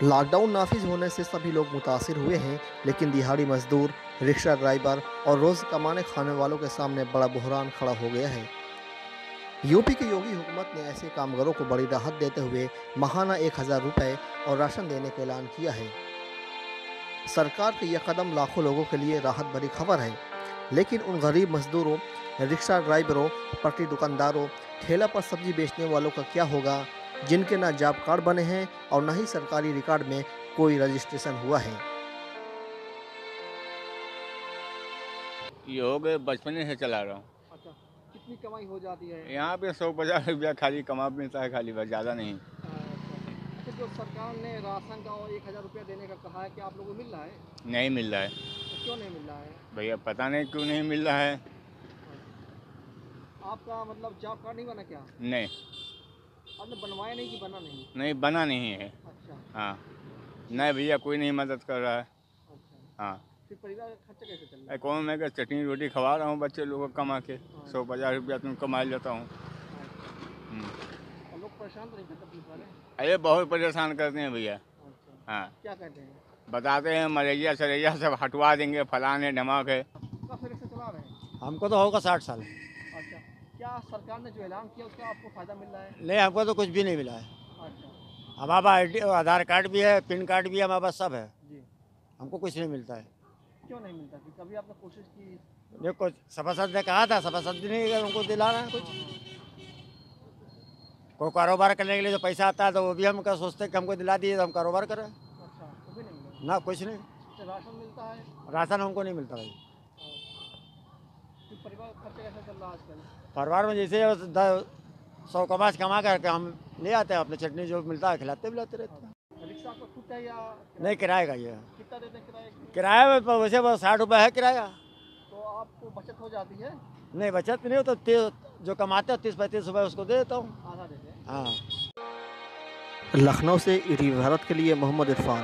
Lockdown नाफिज होने से सभी लोग मुतासिर हुए हैं, लेकिन दिहाड़ी मजदूर, रिक्शा ड्राइवर और रोज कमाने खाने वालों के सामने बड़ा बुहरान खड़ा हो गया है। यूपी की योगी हुकूमत ने ऐसे कामगारों को बड़ी राहत देते हुए महाना 1000 रुपये और राशन देने का ऐलान किया है। सरकार का यह कदम लाखों लोगों के लिए राहत भरी खबर है, लेकिन उन गरीब मजदूरों, रिक्शा ड्राइवरों, पटरी दुकानदारों, ठेला पर सब्जी बेचने वालों का क्या होगा, जिनके ना जॉब कार्ड बने हैं और न ही सरकारी रिकॉर्ड में कोई रजिस्ट्रेशन हुआ है। योग बचपने से चला रहा हूँ। अच्छा, कितनी कमाई हो जाती है? यहाँ पे 150 रुपया खाली कमा मिलता है, खाली बस, ज़्यादा नहीं। अच्छा, जो सरकार ने राशन का 1000 रुपया देने का कहा है, कि आप लोगों को मिल रहा है? नहीं मिल रहा है तो क्यों नहीं मिल रहा है? भैया, पता नहीं क्यों नहीं मिल रहा है। आपका मतलब जॉब कार्ड नहीं बना क्या? नहीं, आपने बनवाया नहीं कि बना नहीं? नहीं बना नहीं है। अच्छा। हाँ, नहीं भैया, कोई नहीं मदद कर रहा है। अच्छा, हाँ, फिर परिवार का खर्चा कैसे चल रहा है? कौन, मैं चटनी रोटी खवा रहा हूँ बच्चे लोगों को कमा के। 150 रुपया तुम कमा लेता हूँ। और लोग परेशान तो नहीं करते पुलिस वाले? अरे बहुत परेशान करते हैं भैया। अच्छा, हाँ, क्या कहते हैं? बताते हैं मलेरिया सरेरिया सब हटवा देंगे, फलाने धमाके। कब से रिक्शा चला रहे हैं? हमको तो होगा 60 साल। अच्छा, क्या सरकार ने जो ऐलान किया उसका आपको फायदा मिल रहा है? नहीं, हमको तो कुछ भी नहीं मिला है। अच्छा हमारे पास ID आधार कार्ड भी है, पिन कार्ड भी है, हमारे पास सब है। जी, हमको कुछ नहीं मिलता है। क्यों नहीं मिलता? कि कभी आपने कोशिश की? देखो, सभासद ने कहा था, सभासद भी नहीं उनको दिला रहे हैं कुछ। कोई कारोबार करने के लिए जो पैसा आता है तो वो भी हम क्या सोचते हैं कि हमको दिला दिए तो हम कारोबार करें। अच्छा, वो भी नहीं मिला? ना, कुछ नहीं। अच्छा, राशन मिलता है? राशन हमको नहीं मिलता भाई। फिर परिवार का खर्चा कैसे चल रहा है आजकल? परिवार में जैसे 100 कमाच कमा करके हम ले आते हैं, अपने चटनी जो मिलता है खिलाते पिलाते रहते हैं। रिक्शा आपका खुद का या नहीं, किराए का ये है। कितना देते हैं किराए? किराया में तो वैसे बस 60 रुपये है किराया। तो आपको बचत हो जाती है? नहीं, बचत नहीं हो तो जो कमाते हैं 30-35 रुपये उसको दे देता हूँ। आधा देते हैं। हाँ। लखनऊ से ईटीवी भारत के लिए मोहम्मद इरफान।